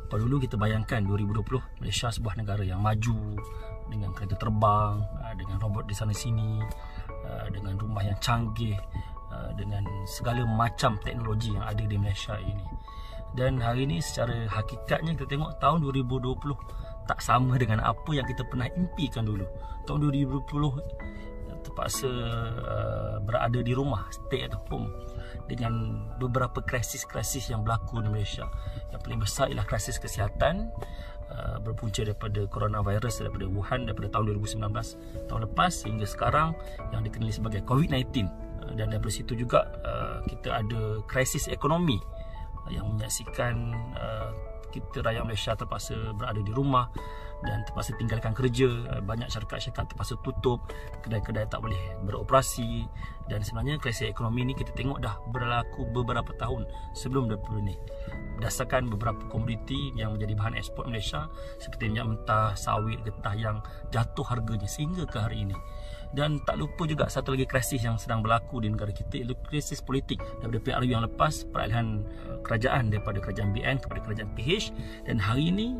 Kalau dulu kita bayangkan 2020 Malaysia sebuah negara yang maju dengan kereta terbang, dengan robot di sana sini, dengan rumah yang canggih, dengan segala macam teknologi yang ada di Malaysia ini. Dan hari ini secara hakikatnya kita tengok tahun 2020 tak sama dengan apa yang kita pernah impikan dulu. Tahun 2020 terpaksa berada di rumah, stay at home, dengan beberapa krisis-krisis yang berlaku di Malaysia. Yang paling besar ialah krisis kesihatan, berpunca daripada coronavirus, daripada Wuhan, daripada tahun 2019 tahun lepas hingga sekarang yang dikenali sebagai COVID-19. Dan daripada situ juga kita ada krisis ekonomi yang menyaksikan kita rakyat Malaysia terpaksa berada di rumah dan terpaksa tinggalkan kerja. Banyak syarikat-syarikat terpaksa tutup, kedai-kedai tak boleh beroperasi. Dan sebenarnya krisis ekonomi ni kita tengok dah berlaku beberapa tahun sebelum daripada ni, berdasarkan beberapa komoditi yang menjadi bahan ekspor Malaysia seperti minyak mentah, sawit, getah yang jatuh harganya sehingga ke hari ini. Dan tak lupa juga satu lagi krisis yang sedang berlaku di negara kita, iaitu krisis politik. Daripada PRU yang lepas, peralihan kerajaan daripada kerajaan BN kepada kerajaan PH, dan hari ini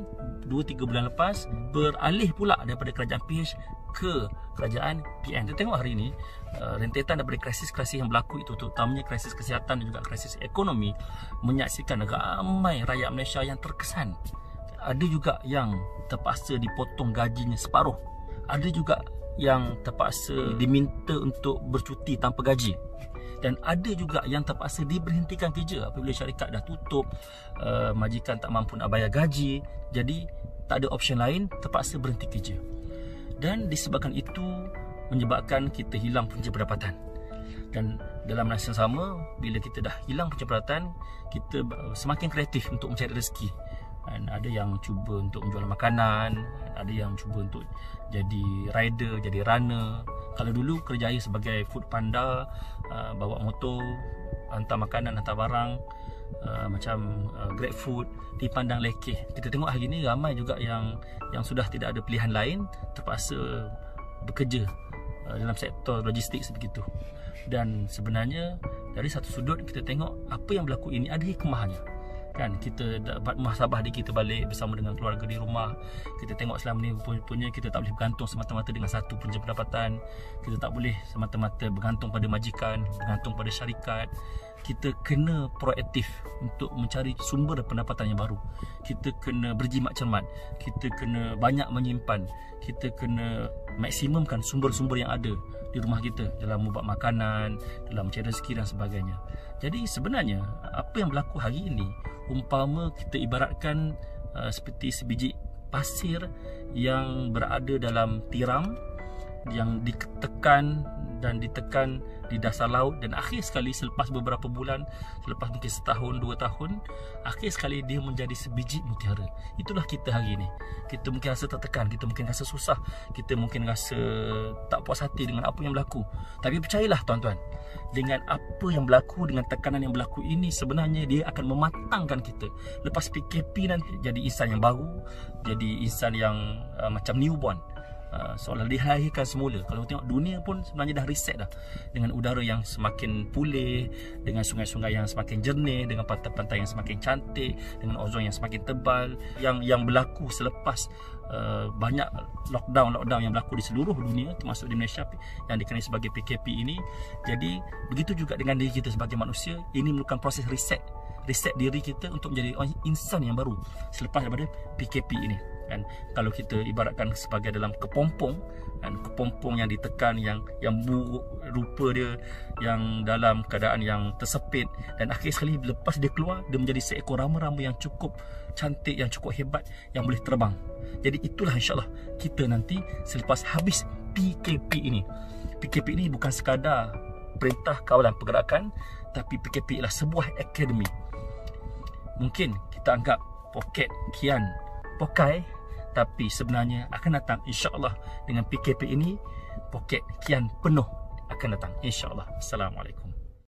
2-3 bulan lepas beralih pula daripada kerajaan PH ke kerajaan PN. Kita tengok hari ini rentetan daripada krisis-krisis yang berlaku itu, terutamanya krisis kesihatan dan juga krisis ekonomi, menyaksikan ramai rakyat Malaysia yang terkesan. Ada juga yang terpaksa dipotong gajinya separuh, ada juga yang terpaksa diminta untuk bercuti tanpa gaji, dan ada juga yang terpaksa diberhentikan kerja apabila syarikat dah tutup, majikan tak mampu nak bayar gaji, jadi tak ada option lain, terpaksa berhenti kerja. Dan disebabkan itu menyebabkan kita hilang punca pendapatan. Dan dalam masa yang sama, bila kita dah hilang punca pendapatan, kita semakin kreatif untuk mencari rezeki. Dan ada yang cuba untuk menjual makanan, ada yang cuba untuk jadi rider, jadi runner. Kalau dulu kerjaya sebagai food panda, bawa motor, hantar makanan, hantar barang, macam Grab Food, dipandang lekeh. Kita tengok hari ini ramai juga yang sudah tidak ada pilihan lain, terpaksa bekerja dalam sektor logistik sebegitu. Dan sebenarnya dari satu sudut kita tengok apa yang berlaku ini ada hikmahnya. Kan kita dapat muhasabah diri kita balik bersama dengan keluarga di rumah. Kita tengok selama ni punya kita tak boleh bergantung semata-mata dengan satu punca pendapatan. Kita tak boleh semata-mata bergantung pada majikan, bergantung pada syarikat. Kita kena proaktif untuk mencari sumber pendapatan yang baru. Kita kena berjimat cermat, kita kena banyak menyimpan, kita kena maksimumkan sumber-sumber yang ada di rumah kita dalam membuat makanan, dalam mencari rezeki dan sebagainya. Jadi sebenarnya apa yang berlaku hari ini umpama kita ibaratkan seperti sebiji pasir yang berada dalam tiram yang ditekan dan ditekan di dasar laut, dan akhir sekali selepas beberapa bulan, selepas mungkin setahun, 2 tahun, akhir sekali dia menjadi sebiji mutiara. Itulah kita hari ini. Kita mungkin rasa tertekan, kita mungkin rasa susah, kita mungkin rasa tak puas hati dengan apa yang berlaku. Tapi percayalah tuan-tuan, dengan apa yang berlaku, dengan tekanan yang berlaku ini, sebenarnya dia akan mematangkan kita. Lepas PKP nanti jadi insan yang baru, jadi insan yang macam newborn, seolah dilahirkan semula. Kalau tengok dunia pun sebenarnya dah reset dah, dengan udara yang semakin pulih, dengan sungai-sungai yang semakin jernih, dengan pantai-pantai yang semakin cantik, dengan ozon yang semakin tebal. Yang berlaku selepas banyak lockdown yang berlaku di seluruh dunia, termasuk di Malaysia yang dikenali sebagai PKP ini. Jadi begitu juga dengan diri kita sebagai manusia, ini memerlukan proses reset diri kita untuk menjadi insan yang baru selepas daripada PKP ini. Dan kalau kita ibaratkan sebagai dalam kepompong, dan kepompong yang ditekan, yang buruk rupa dia, yang dalam keadaan yang tersepit, dan akhir sekali lepas dia keluar, dia menjadi seekor rama-rama yang cukup cantik, yang cukup hebat, yang boleh terbang. Jadi itulah insyaAllah kita nanti selepas habis PKP ini. PKP ini bukan sekadar Perintah Kawalan Pergerakan, tapi PKP ialah sebuah akademi. Mungkin kita anggap poket kian pokai, tapi sebenarnya akan datang insya-Allah dengan PKP ini, poket kian penuh akan datang insya-Allah. Assalamualaikum.